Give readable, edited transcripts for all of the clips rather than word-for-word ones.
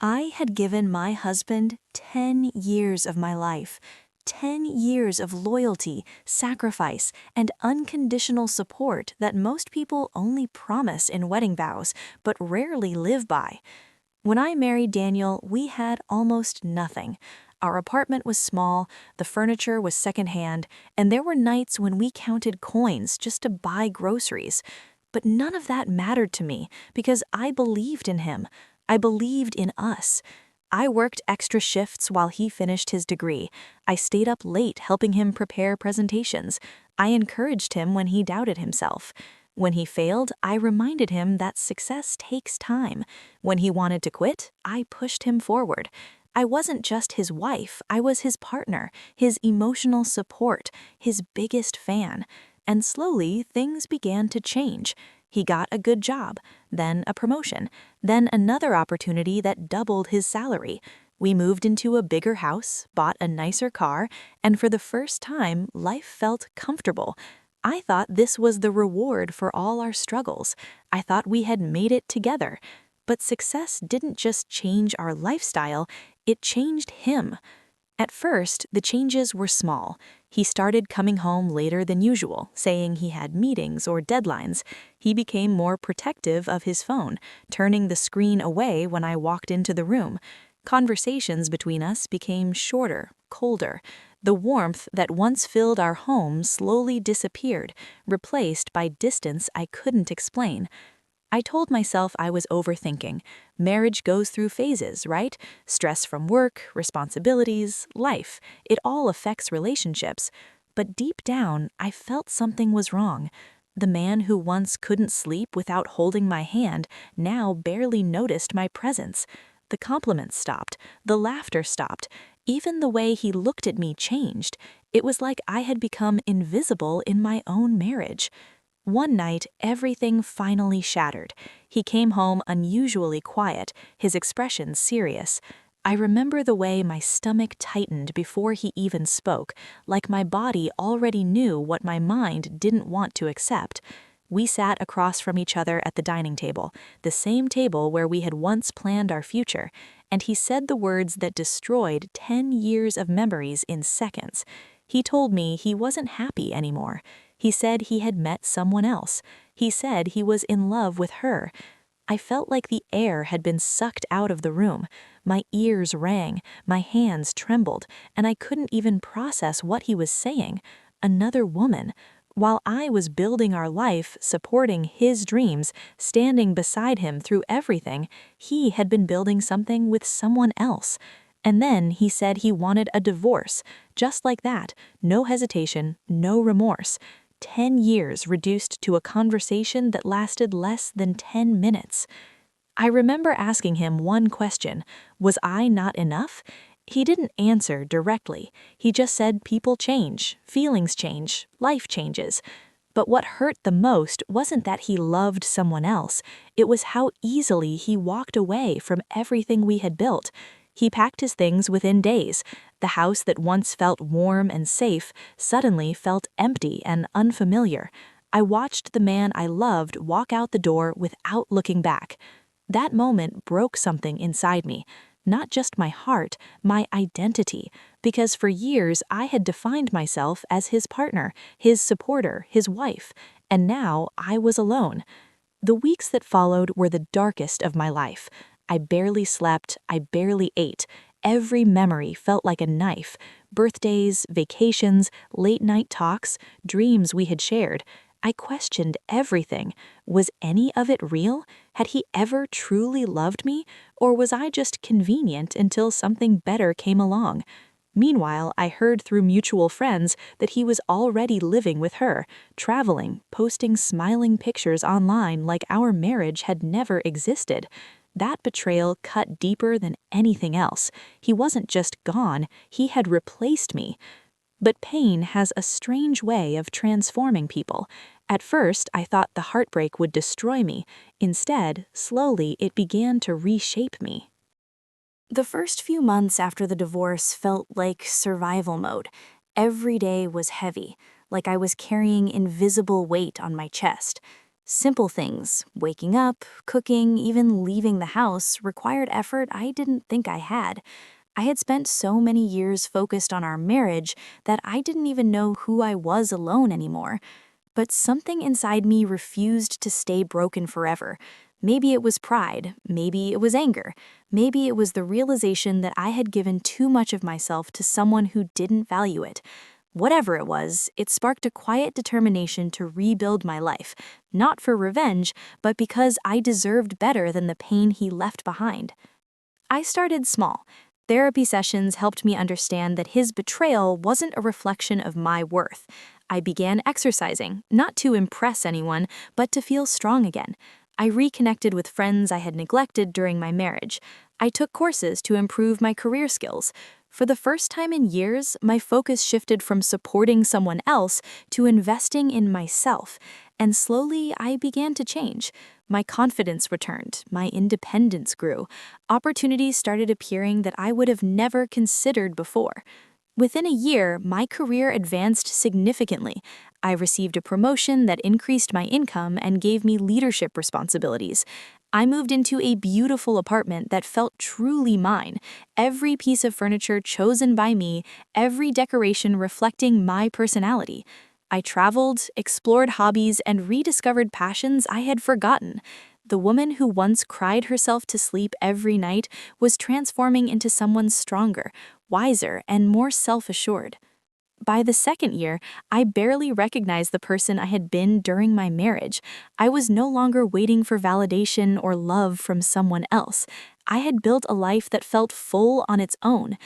I had given my husband 10 years of my life, 10 years of loyalty, sacrifice, and unconditional support that most people only promise in wedding vows, but rarely live by. When I married Daniel, we had almost nothing. Our apartment was small, the furniture was secondhand, and there were nights when we counted coins just to buy groceries. But none of that mattered to me because I believed in him. I believed in us. I worked extra shifts while he finished his degree. I stayed up late helping him prepare presentations. I encouraged him when he doubted himself. When he failed, I reminded him that success takes time. When he wanted to quit, I pushed him forward. I wasn't just his wife, I was his partner, his emotional support, his biggest fan. And slowly, things began to change. He got a good job, then a promotion, then another opportunity that doubled his salary. We moved into a bigger house, bought a nicer car, and for the first time, life felt comfortable. I thought this was the reward for all our struggles. I thought we had made it together. But success didn't just change our lifestyle, it changed him. At first, the changes were small. He started coming home later than usual, saying he had meetings or deadlines. He became more protective of his phone, turning the screen away when I walked into the room. Conversations between us became shorter, colder. The warmth that once filled our home slowly disappeared, replaced by distance I couldn't explain. I told myself I was overthinking. Marriage goes through phases, right? Stress from work, responsibilities, life. It all affects relationships. But deep down, I felt something was wrong. The man who once couldn't sleep without holding my hand now barely noticed my presence. The compliments stopped. The laughter stopped. Even the way he looked at me changed. It was like I had become invisible in my own marriage. One night, everything finally shattered. He came home unusually quiet, his expression serious. I remember the way my stomach tightened before he even spoke, like my body already knew what my mind didn't want to accept. We sat across from each other at the dining table, the same table where we had once planned our future, and he said the words that destroyed 10 years of memories in seconds. He told me he wasn't happy anymore. He said he had met someone else. He said he was in love with her. I felt like the air had been sucked out of the room. My ears rang, my hands trembled, and I couldn't even process what he was saying. Another woman. While I was building our life, supporting his dreams, standing beside him through everything, he had been building something with someone else. And then he said he wanted a divorce. Just like that. No hesitation, no remorse. 10 years reduced to a conversation that lasted less than 10 minutes. I remember asking him one question: was I not enough? He didn't answer directly. He just said people change, feelings change, life changes. But what hurt the most wasn't that he loved someone else. It was how easily he walked away from everything we had built. He packed his things within days. The house that once felt warm and safe suddenly felt empty and unfamiliar. I watched the man I loved walk out the door without looking back. That moment broke something inside me. Not just my heart, my identity. Because for years I had defined myself as his partner, his supporter, his wife. And now I was alone. The weeks that followed were the darkest of my life. I barely slept, I barely ate. Every memory felt like a knife. Birthdays, vacations, late-night talks, dreams we had shared. I questioned everything. Was any of it real? Had he ever truly loved me? Or was I just convenient until something better came along? Meanwhile, I heard through mutual friends that he was already living with her, traveling, posting smiling pictures online like our marriage had never existed. That betrayal cut deeper than anything else. He wasn't just gone, he had replaced me. But pain has a strange way of transforming people. At first, I thought the heartbreak would destroy me. Instead, slowly, it began to reshape me. The first few months after the divorce felt like survival mode. Every day was heavy, like I was carrying invisible weight on my chest. Simple things, waking up, cooking, even leaving the house, required effort I didn't think I had. I had spent so many years focused on our marriage that I didn't even know who I was alone anymore. But something inside me refused to stay broken forever. Maybe it was pride, maybe it was anger, maybe it was the realization that I had given too much of myself to someone who didn't value it. Whatever it was, it sparked a quiet determination to rebuild my life, not for revenge, but because I deserved better than the pain he left behind. I started small. Therapy sessions helped me understand that his betrayal wasn't a reflection of my worth. I began exercising, not to impress anyone, but to feel strong again. I reconnected with friends I had neglected during my marriage. I took courses to improve my career skills. For the first time in years, my focus shifted from supporting someone else to investing in myself. And slowly, I began to change. My confidence returned, my independence grew. Opportunities started appearing that I would have never considered before. Within a year, my career advanced significantly. I received a promotion that increased my income and gave me leadership responsibilities. I moved into a beautiful apartment that felt truly mine. Every piece of furniture chosen by me, every decoration reflecting my personality. I traveled, explored hobbies, and rediscovered passions I had forgotten. The woman who once cried herself to sleep every night was transforming into someone stronger, wiser, and more self-assured. By the second year, I barely recognized the person I had been during my marriage. I was no longer waiting for validation or love from someone else. I had built a life that felt full on its own.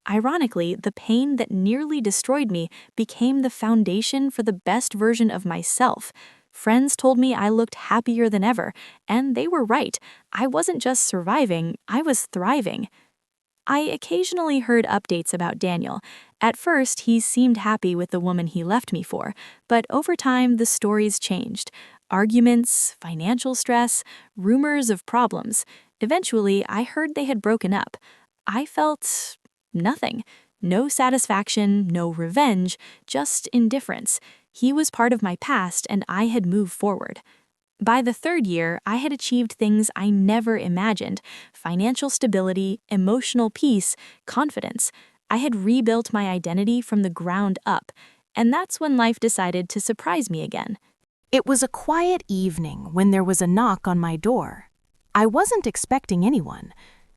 Ironically, the pain that nearly destroyed me became the foundation for the best version of myself. Friends told me I looked happier than ever, and they were right. I wasn't just surviving, I was thriving. I occasionally heard updates about Daniel. At first, he seemed happy with the woman he left me for, but over time, the stories changed. Arguments, financial stress, rumors of problems. Eventually, I heard they had broken up. I felt nothing. No satisfaction, no revenge, just indifference. He was part of my past, and I had moved forward. By the third year, I had achieved things I never imagined: financial stability, emotional peace, confidence. I had rebuilt my identity from the ground up, and that's when life decided to surprise me again. It was a quiet evening when there was a knock on my door. I wasn't expecting anyone.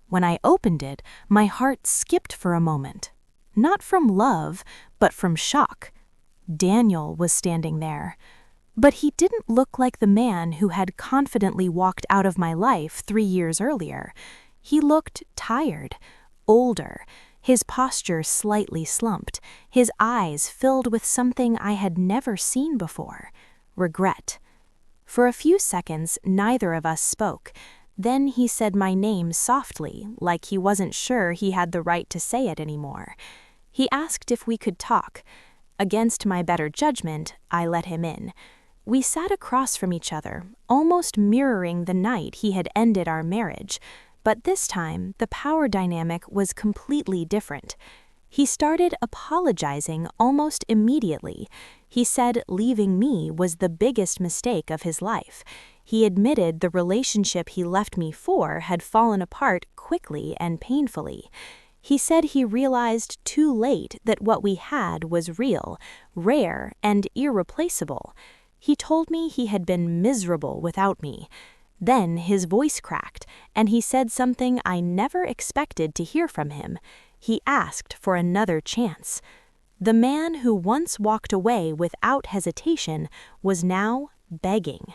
When I opened it, my heart skipped for a moment. Not from love, but from shock. Daniel was standing there. But he didn't look like the man who had confidently walked out of my life 3 years earlier. He looked tired, older, his posture slightly slumped, his eyes filled with something I had never seen before: regret. For a few seconds, neither of us spoke. Then he said my name softly, like he wasn't sure he had the right to say it anymore. He asked if we could talk. Against my better judgment, I let him in. We sat across from each other, almost mirroring the night he had ended our marriage, but this time the power dynamic was completely different. He started apologizing almost immediately. He said leaving me was the biggest mistake of his life. He admitted the relationship he left me for had fallen apart quickly and painfully. He said he realized too late that what we had was real, rare, and irreplaceable. He told me he had been miserable without me. Then his voice cracked, and he said something I never expected to hear from him. He asked for another chance. The man who once walked away without hesitation was now begging.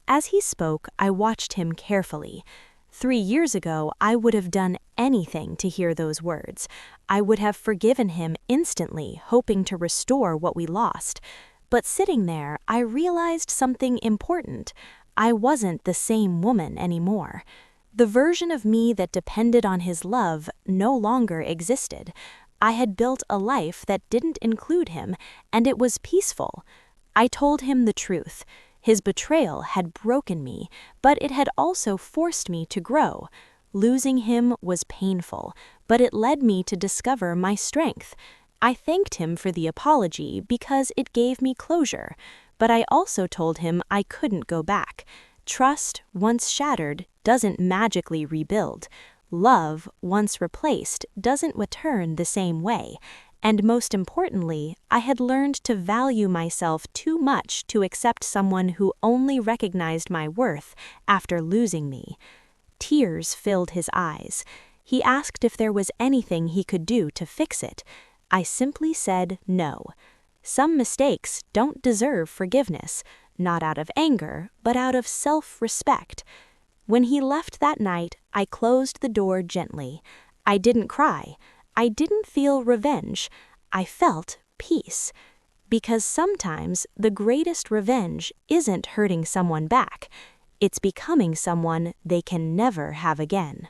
As he spoke, I watched him carefully. 3 years ago, I would have done anything to hear those words. I would have forgiven him instantly, hoping to restore what we lost. But sitting there, I realized something important. I wasn't the same woman anymore. The version of me that depended on his love no longer existed. I had built a life that didn't include him, and it was peaceful. I told him the truth. His betrayal had broken me, but it had also forced me to grow. Losing him was painful, but it led me to discover my strength. I thanked him for the apology because it gave me closure. But I also told him I couldn't go back. Trust, once shattered, doesn't magically rebuild. Love, once replaced, doesn't return the same way. And most importantly, I had learned to value myself too much to accept someone who only recognized my worth after losing me. Tears filled his eyes. He asked if there was anything he could do to fix it. I simply said no. Some mistakes don't deserve forgiveness, not out of anger, but out of self-respect. When he left that night, I closed the door gently. I didn't cry. I didn't feel revenge. I felt peace. Because sometimes the greatest revenge isn't hurting someone back. It's becoming someone they can never have again.